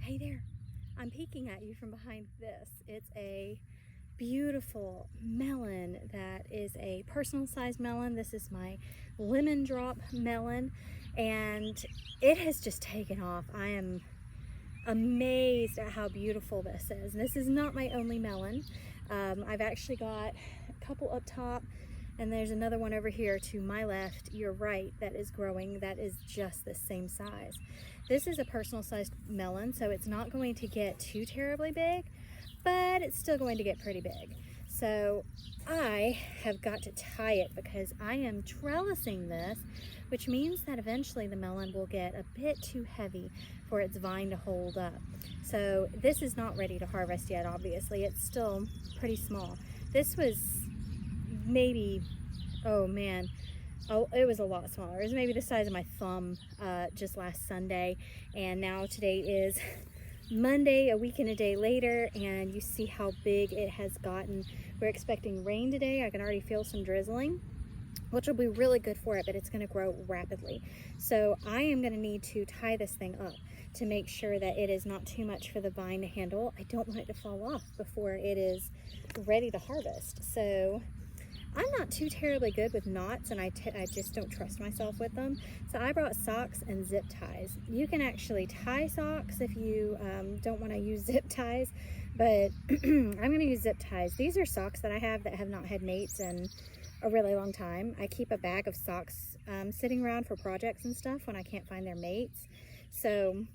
Hey there, I'm peeking at you from behind this. It's a beautiful melon that is a personal sized melon. This is my lemon drop melon and it has just taken off. I am amazed at how beautiful this is. And this is not my only melon. I've actually got a couple up top and there's another one over here to my left, your right, that is growing that is just the same size. This is a personal sized melon, so it's not going to get too terribly big, but it's still going to get pretty big. So I have got to tie it because I am trellising this, which means that eventually the melon will get a bit too heavy for its vine to hold up. So this is not ready to harvest yet, obviously. It's still pretty small. This was maybe, oh man, it was a lot smaller. It was maybe the size of my thumb just last Sunday, and now today is Monday, a week and a day later, and you see how big it has gotten. We're expecting rain today. I can already feel some drizzling, which will be really good for it, but it's going to grow rapidly. So I am going to need to tie this thing up to make sure that it is not too much for the vine to handle. I don't want it to fall off before it is ready to harvest. So I'm not too terribly good with knots, and I just don't trust myself with them. So I brought socks and zip ties. You can actually tie socks if you don't want to use zip ties, but I'm going to use zip ties. These are socks that I have that have not had mates in a really long time. I keep a bag of socks sitting around for projects and stuff when I can't find their mates. So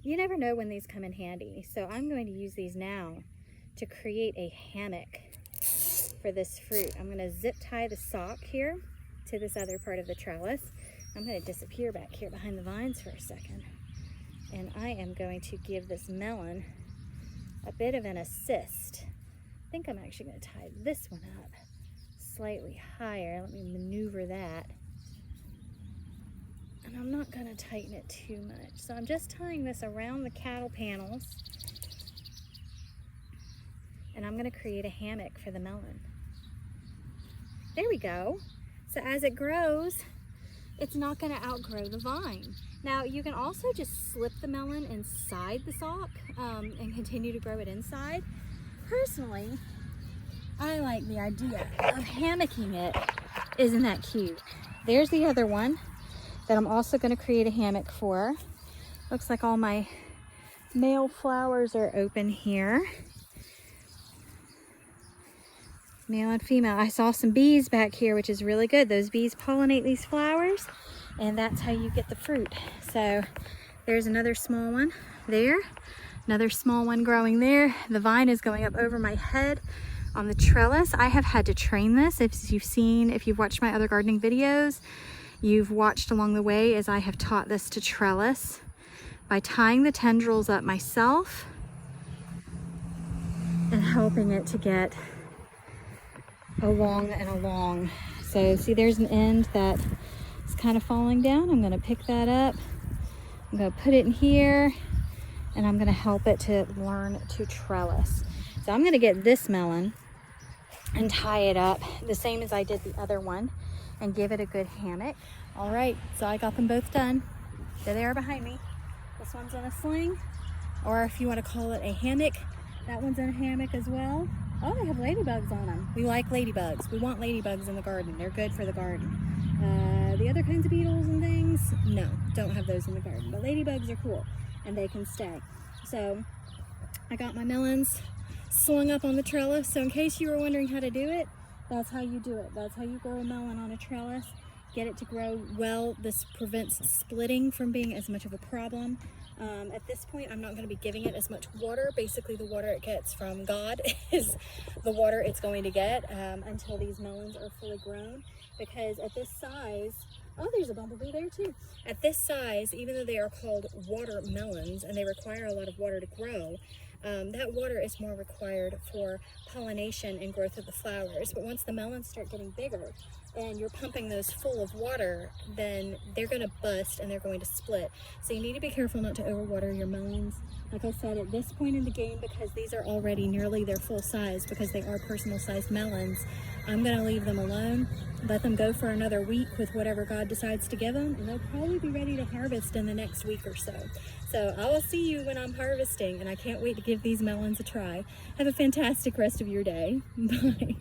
you never know when these come in handy. So I'm going to use these now to create a hammock for this fruit. I'm going to zip tie the sock here to this other part of the trellis. I'm going to disappear back here behind the vines for a second. And I am going to give this melon a bit of an assist. I think I'm actually going to tie this one up slightly higher. Let me maneuver that. And I'm not going to tighten it too much. So I'm just tying this around the cattle panels. And I'm going to create a hammock for the melon. There we go. So as it grows, it's not going to outgrow the vine. Now you can also just slip the melon inside the sock and continue to grow it inside. Personally, I like the idea of hammocking it. Isn't that cute? There's the other one that I'm also going to create a hammock for. Looks like all my male flowers are open here. Male and female. I saw some bees back here, which is really good. Those bees pollinate these flowers, and that's how you get the fruit. So there's another small one there, another small one growing there. The vine is going up over my head on the trellis. I have had to train this. If you've watched my other gardening videos, you've watched along the way as I have taught this to trellis by tying the tendrils up myself and helping it to get along and along. So see, there's an end that is kind of falling down. I'm going to pick that up. I'm going to put it in here, and I'm going to help it to learn to trellis. So I'm going to get this melon and tie it up the same as I did the other one and give it a good hammock. All right, so I got them both done. There they are behind me. This one's in a sling, or if you want to call it a hammock, that one's in a hammock as well. Oh, they have ladybugs on them. We like ladybugs. We want ladybugs in the garden. They're good for the garden. The other kinds of beetles and things, no, don't have those in the garden. But ladybugs are cool, and they can stay. So I got my melons slung up on the trellis. So in case you were wondering how to do it, that's how you do it. That's how you grow a melon on a trellis. Get it to grow well. This prevents splitting from being as much of a problem. At this point, I'm not going to be giving it as much water. Basically, the water it gets from God is the water it's going to get until these melons are fully grown. Because at this size, oh, there's a bumblebee there too. At this size, even though they are called watermelons and they require a lot of water to grow, that water is more required for pollination and growth of the flowers. But once the melons start getting bigger and you're pumping those full of water, then they're going to bust and they're going to split. So you need to be careful not to overwater your melons. Like I said, at this point in the game, because these are already nearly their full size, because they are personal sized melons, I'm going to leave them alone, let them go for another week with whatever God decides to give them, and they'll probably be ready to harvest in the next week or so. So I will see you when I'm harvesting, and I can't wait to give these melons a try. Have a fantastic rest of your day. Bye.